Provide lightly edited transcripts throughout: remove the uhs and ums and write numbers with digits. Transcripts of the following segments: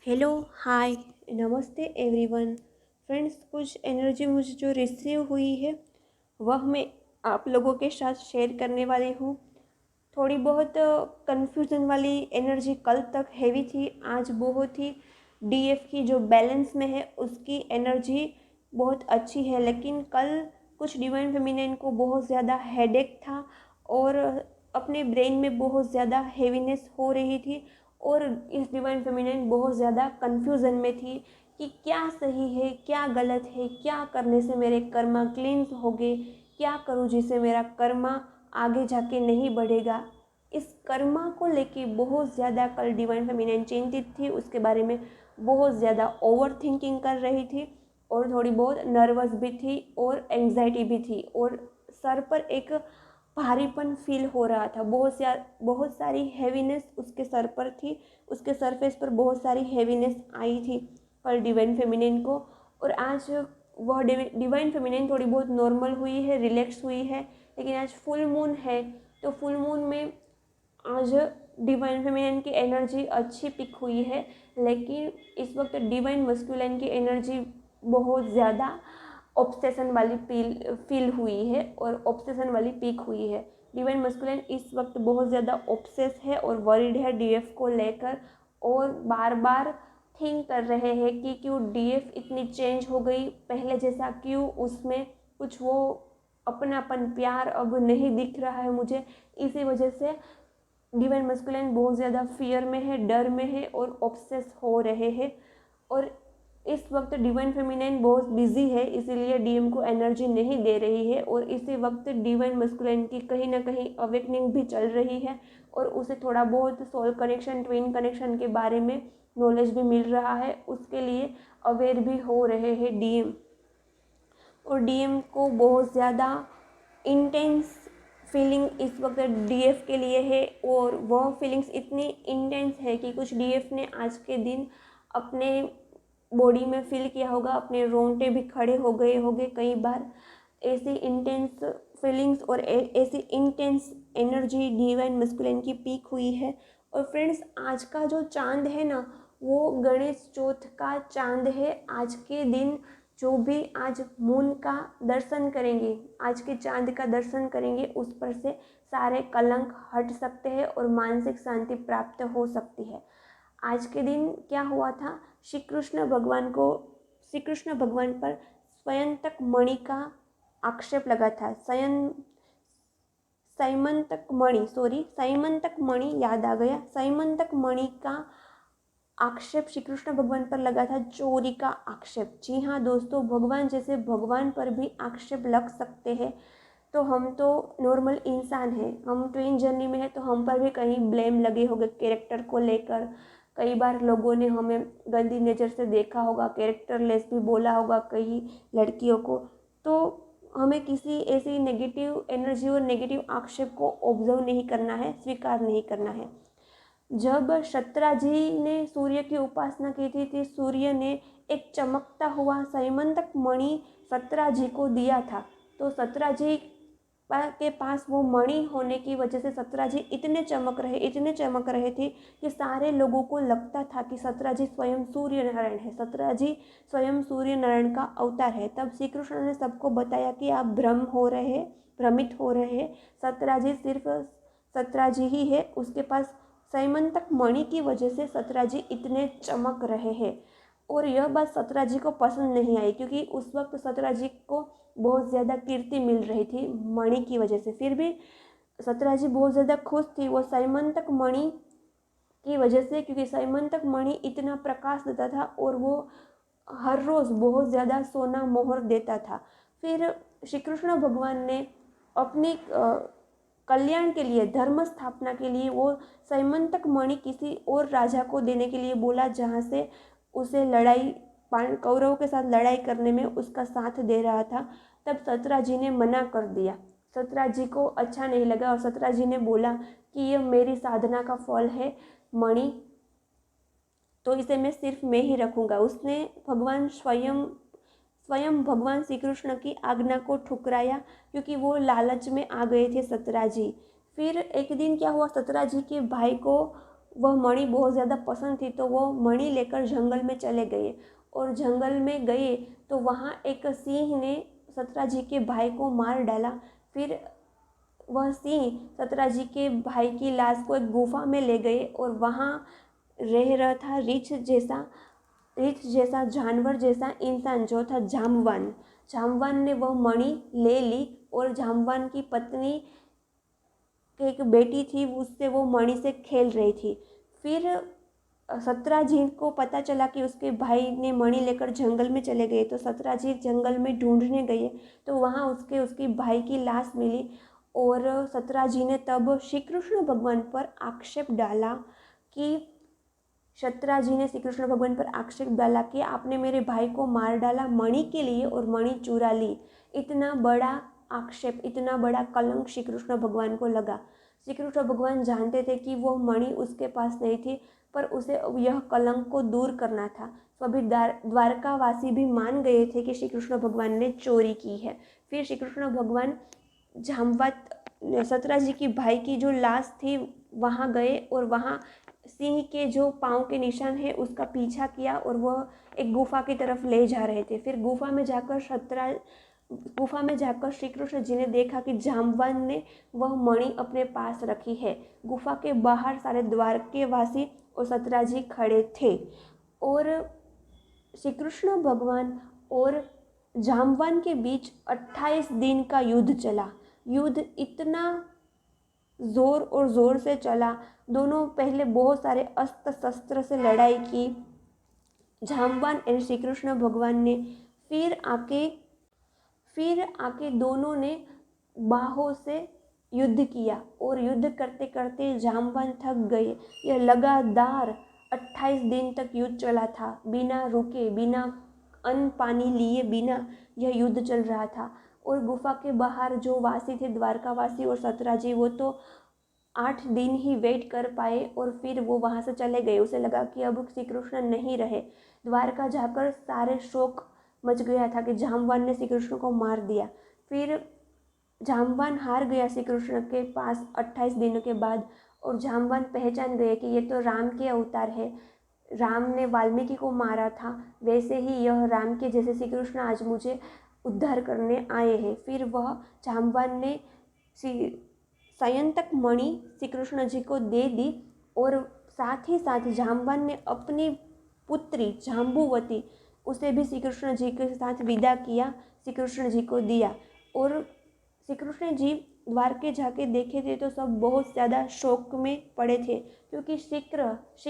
Hello, हाय, नमस्ते everyone. Friends, कुछ energy मुझे जो रिसीव हुई है वह मैं आप लोगों के साथ शेयर करने वाली हूँ। थोड़ी बहुत कंफ्यूजन वाली एनर्जी कल तक हैवी थी। आज बहुत ही डीएफ की जो बैलेंस में है उसकी एनर्जी बहुत अच्छी है, लेकिन कल कुछ डिवाइन फेमिनिन को बहुत ज़्यादा हेडेक था और अपने ब्रेन में बहुत ज़्यादा हेवीनेस हो रही थी। और इस डिवाइन फेमिनिन बहुत ज़्यादा कंफ्यूजन में थी कि क्या सही है, क्या गलत है, क्या करने से मेरे कर्मा क्लींस हो गए, क्या करूँ जिससे मेरा कर्मा आगे जाके नहीं बढ़ेगा। इस कर्मा को लेके बहुत ज़्यादा कल डिवाइन फेमिनिन चिंतित थी, उसके बारे में बहुत ज़्यादा ओवर थिंकिंग कर रही थी और थोड़ी बहुत नर्वस भी थी और एंग्जाइटी भी थी और सर पर एक भारीपन फील हो रहा था। बहुत सारी हैवीनेस उसके सर पर थी, उसके सरफेस पर बहुत सारी हैवीनेस आई थी कल डिवाइन फेमिनिन को। और आज वह डिवाइन फेमिनिन थोड़ी बहुत नॉर्मल हुई है, रिलैक्स हुई है। लेकिन आज फुल मून है, तो फुल मून में आज डिवाइन फेमिनिन की एनर्जी अच्छी पिक हुई है, लेकिन इस वक्त डिवाइन मस्कुलिन की एनर्जी बहुत ज़्यादा ऑब्सेशन वाली फील हुई है और ऑब्सेशन वाली पीक हुई है। डिवाइन मस्कुलिन इस वक्त बहुत ज़्यादा ऑब्सेस है और वरीड है डीएफ को लेकर, और बार बार थिंक कर रहे हैं कि क्यों डीएफ इतनी चेंज हो गई, पहले जैसा क्यों उसमें कुछ वो अपनापन प्यार अब नहीं दिख रहा है मुझे। इसी वजह से डिवाइन मस्कुलिन बहुत ज़्यादा फियर में है, डर में है और ऑब्सेस हो रहे हैं। और इस वक्त डिवाइन फेमिनिन बहुत बिजी है, इसीलिए डीएम को एनर्जी नहीं दे रही है। और इसी वक्त डिवाइन मस्कुलिन की कहीं ना कहीं अवेकनिंग भी चल रही है और उसे थोड़ा बहुत सोल कनेक्शन, ट्विन कनेक्शन के बारे में नॉलेज भी मिल रहा है, उसके लिए अवेयर भी हो रहे हैं डीएम। और डीएम को बहुत ज़्यादा इंटेंस फीलिंग इस वक्त डीएफ के लिए है और वह फीलिंग्स इतनी इंटेंस है कि कुछ डीएफ ने आज के दिन अपने बॉडी में फील किया होगा, अपने रोंगटे भी खड़े हो गए होंगे कई बार। ऐसी इंटेंस फीलिंग्स और ऐसी इंटेंस एनर्जी डिवाइन मस्कुलिन की पीक हुई है। और फ्रेंड्स, आज का जो चांद है ना, वो गणेश चौथ का चांद है। आज के दिन जो भी आज मून का दर्शन करेंगे, आज के चांद का दर्शन करेंगे, उस पर से सारे कलंक हट सकते हैं और मानसिक शांति प्राप्त हो सकती है। आज के दिन क्या हुआ था, श्री कृष्ण भगवान पर स्वयंतक मणि का आक्षेप लगा था। साइमंतक मणि याद आ गया। साइमंतक मणि का आक्षेप श्री कृष्ण भगवान पर लगा था, चोरी का आक्षेप। जी हाँ दोस्तों, भगवान जैसे भगवान पर भी आक्षेप लग सकते हैं। तो हम तो नॉर्मल इंसान हैं, हम ट्विन जर्नी में है, तो हम पर भी कहीं ब्लेम लगे होंगे कैरेक्टर को लेकर। कई बार लोगों ने हमें गंदी नज़र से देखा होगा, कैरेक्टरलेस भी बोला होगा कई लड़कियों को। तो हमें किसी ऐसी नेगेटिव एनर्जी और नेगेटिव आक्षेप को ऑब्जर्व नहीं करना है, स्वीकार नहीं करना है। जब शत्राजी ने सूर्य की उपासना की थी, सूर्य ने एक चमकता हुआ सैमंतक मणि शत्राजी को दिया था। तो शत्राजी के पास वो मणि होने की वजह से शत्राजी इतने चमक रहे थे कि सारे लोगों को लगता था कि शत्राजी स्वयं सूर्य नारायण है, शत्राजी स्वयं सूर्य नारायण का अवतार है। तब श्री कृष्ण ने सबको बताया कि आप भ्रमित हो रहे हैं, शत्राजी सिर्फ शत्राजी ही है, उसके पास सैमंतक मणि की वजह से शत्राजी इतने चमक रहे हैं। और यह बात शत्राजी को पसंद नहीं आई, क्योंकि उस वक्त शत्राजी को बहुत ज़्यादा कीर्ति मिल रही थी मणि की वजह से। फिर भी शत्राजी बहुत ज़्यादा खुश थी वो सैमंतक मणि की वजह से, क्योंकि सैमंतक मणि इतना प्रकाश देता था और वो हर रोज़ बहुत ज़्यादा सोना मोहर देता था। फिर श्री कृष्ण भगवान ने अपनी कल्याण के लिए, धर्म स्थापना के लिए वो सैमंतक मणि किसी और राजा को देने के लिए बोला, जहाँ से उसे कौरवों के साथ लड़ाई करने में उसका साथ दे रहा था। तब शत्राजी ने मना कर दिया, शत्राजी को अच्छा नहीं लगा और शत्राजी ने बोला कि यह मेरी साधना का फल है मणि, तो इसे मैं सिर्फ मैं ही रखूँगा। उसने स्वयं भगवान श्री कृष्ण की आज्ञा को ठुकराया, क्योंकि वो लालच में आ गए थे शत्राजी। फिर एक दिन क्या हुआ, शत्राजी के भाई को वह मणि बहुत ज़्यादा पसंद थी, तो वो मणि लेकर जंगल में चले गए। और जंगल में गए तो वहाँ एक सिंह ने सतराजी के भाई को मार डाला। फिर वह सिंह सतराजी के भाई की लाश को एक गुफा में ले गए और वहाँ रह रहा था रीछ जैसा जानवर जैसा इंसान, जो था जामवान। जामवान ने वह मणि ले ली और जामवान की पत्नी की एक बेटी थी, उससे वो मणि से खेल रही थी। फिर सतराजी को पता चला कि उसके भाई ने मणि लेकर जंगल में चले गए, तो सतराजी जंगल में ढूंढने गए तो वहाँ उसके भाई की लाश मिली। और सतराजी ने तब श्री कृष्ण भगवान पर आक्षेप डाला कि आपने मेरे भाई को मार डाला मणि के लिए और मणि चुरा ली। इतना बड़ा आक्षेप, इतना बड़ा कलंक श्री कृष्ण भगवान को लगा। श्री कृष्ण भगवान जानते थे कि वो मणि उसके पास नहीं थी, पर उसे यह कलंक को दूर करना था। सभी द्वारकावासी भी मान गए थे कि श्री कृष्ण भगवान ने चोरी की है। फिर श्री कृष्ण भगवान जामवंत सतराजी की भाई की जो लाश थी वहाँ गए और वहाँ सिंह के जो पाँव के निशान है उसका पीछा किया और वह एक गुफा की तरफ ले जा रहे थे। फिर गुफा में जाकर श्री कृष्ण जी ने देखा कि जामवंत ने वह मणि अपने पास रखी है। गुफा के बाहर सारे द्वारकेवासी और सतराजी खड़े थे और श्री कृष्ण भगवान और जामवंत के बीच 28 दिन का युद्ध चला। युद्ध इतना जोर से चला। दोनों पहले बहुत सारे अस्त्र शस्त्र से लड़ाई की जामवंत एंड श्री कृष्ण भगवान ने। फिर आके दोनों ने बाहों से युद्ध किया और युद्ध करते करते जामवंत थक गए। यह लगातार 28 दिन तक युद्ध चला था, बिना रुके, बिना अन्न पानी लिए बिना यह युद्ध चल रहा था। और गुफा के बाहर जो वासी थे, द्वारकावासी और सतराजी, वो तो 8 दिन ही वेट कर पाए और फिर वो वहाँ से चले गए। उसे लगा कि अब श्री कृष्ण नहीं रहे। द्वारका जाकर सारे शोक मच गया था कि जामवंत ने श्री कृष्ण को मार दिया। फिर जामवंत हार गया श्री कृष्ण के पास 28 दिनों के बाद और जामवंत पहचान गए कि ये तो राम के अवतार है। राम ने वाल्मीकि को मारा था, वैसे ही यह राम के जैसे श्री कृष्ण आज मुझे उद्धार करने आए हैं। फिर वह जामवंत ने सयंतक मणि श्री कृष्ण जी को दे दी और साथ ही साथ जामवंत ने अपनी पुत्री जाम्बुवती उसे भी श्री कृष्ण जी के साथ विदा किया, श्री कृष्ण जी को दिया। और श्री कृष्ण जी द्वारके जाके देखे थे तो सब बहुत ज़्यादा शोक में पड़े थे, क्योंकि श्री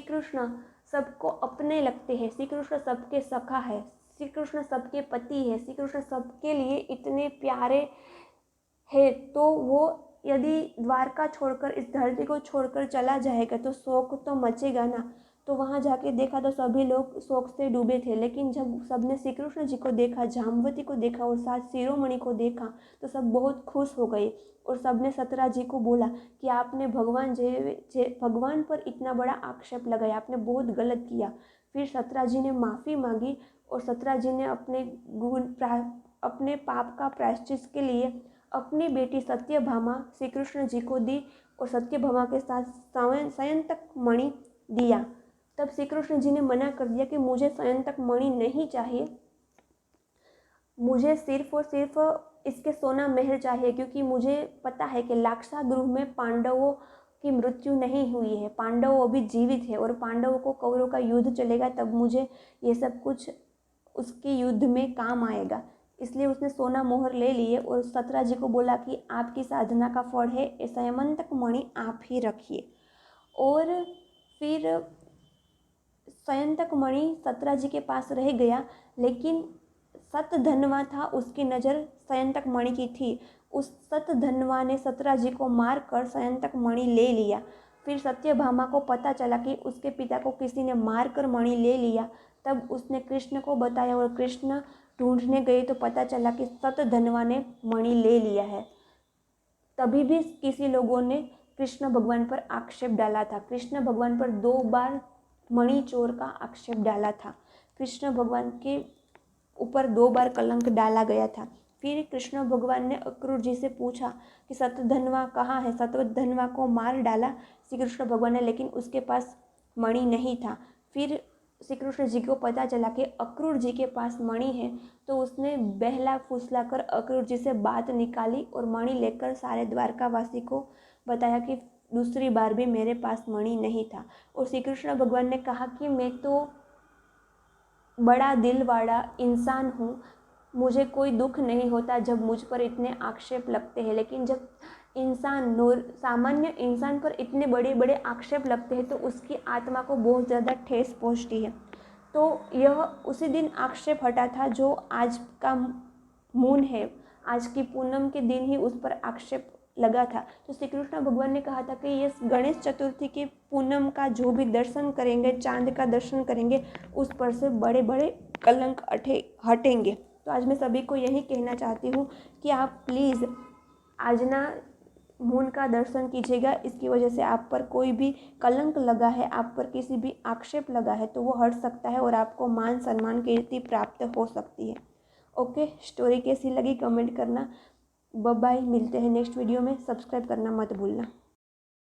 कृष्ण सबको अपने लगते हैं। श्री कृष्ण सबके सखा है, श्री कृष्ण सबके पति है, श्री कृष्ण सबके लिए इतने प्यारे है। तो वो यदि द्वारका छोड़कर, इस धरती को छोड़कर चला जाएगा तो शोक तो मचेगा ना। तो वहाँ जाके देखा तो सभी लोग शोक से डूबे थे, लेकिन जब सबने श्री कृष्ण जी को देखा, जाम्बवती को देखा और साथ शिरोमणि को देखा तो सब बहुत खुश हो गए। और सबने सतराजी को बोला कि आपने भगवान पर इतना बड़ा आक्षेप लगाया, आपने बहुत गलत किया। फिर सतराजी ने माफ़ी मांगी और सतराजी ने अपने पाप का प्रायश्चित के लिए अपनी बेटी सत्यभामा श्री कृष्ण जी को दी और सत्यभामा के साथ सयंतक मणि दिया। तब श्री कृष्ण जी ने मना कर दिया कि मुझे सयंतक मणि नहीं चाहिए, मुझे सिर्फ और सिर्फ इसके सोना महल चाहिए, क्योंकि मुझे पता है कि लाक्षागृह में पांडवों की मृत्यु नहीं हुई है, पांडव अभी जीवित है और पांडवों को कौरवों का युद्ध चलेगा, तब मुझे ये सब कुछ उसके युद्ध में काम आएगा। इसलिए उसने सोना मोहर ले लिए और सतराजी को बोला कि आपकी साधना का फल है, सयंतक मणि आप ही रखिए। और फिर सयंतक मणि सतराजी के पास रह गया, लेकिन सतधनवा था, उसकी नज़र सयंतक मणि की थी। उस सतधनवा ने सतराजी को मार कर सयंतक मणि ले लिया। फिर सत्यभामा को पता चला कि उसके पिता को किसी ने मार कर मणि ले लिया। तब उसने कृष्ण को बताया और कृष्ण ढूंढने गए तो पता चला कि सतधनवा ने मणि ले लिया है। तभी भी किसी लोगों ने कृष्ण भगवान पर आक्षेप डाला था। कृष्ण भगवान पर 2 बार मणि चोर का आक्षेप डाला था। कृष्ण भगवान के ऊपर 2 बार कलंक डाला गया था। फिर कृष्ण भगवान ने अक्रूर जी से पूछा कि शतधन्वा कहाँ है। शतधन्वा को मार डाला श्री कृष्ण भगवान ने, लेकिन उसके पास मणि नहीं था। फिर श्री कृष्ण जी को पता चला कि अक्रूर जी के पास मणि है, तो उसने बहला फुसला कर अक्रूर जी से बात निकाली और मणि लेकर सारे द्वारकावासी को बताया कि दूसरी बार भी मेरे पास मणि नहीं था। और श्री कृष्ण भगवान ने कहा कि मैं तो बड़ा दिल वाला इंसान हूँ, मुझे कोई दुख नहीं होता जब मुझ पर इतने आक्षेप लगते हैं, लेकिन जब सामान्य इंसान पर इतने बड़े बड़े आक्षेप लगते हैं तो उसकी आत्मा को बहुत ज़्यादा ठेस पहुँचती है। तो यह उसी दिन आक्षेप हटा था जो आज का मून है, आज की पूनम के दिन ही उस पर आक्षेप लगा था। तो श्री कृष्ण भगवान ने कहा था कि ये गणेश चतुर्थी की पूनम का जो भी दर्शन करेंगे, चांद का दर्शन करेंगे, उस पर से बड़े बड़े कलंक हटेंगे। तो आज मैं सभी को यही कहना चाहती हूँ कि आप प्लीज़ आज ना मून का दर्शन कीजिएगा। इसकी वजह से आप पर कोई भी कलंक लगा है, आप पर किसी भी आक्षेप लगा है, तो वो हट सकता है और आपको मान सम्मान कीर्ति प्राप्त हो सकती है। ओके, स्टोरी कैसी लगी कमेंट करना। बाय बाय, मिलते हैं नेक्स्ट वीडियो में। सब्सक्राइब करना मत भूलना।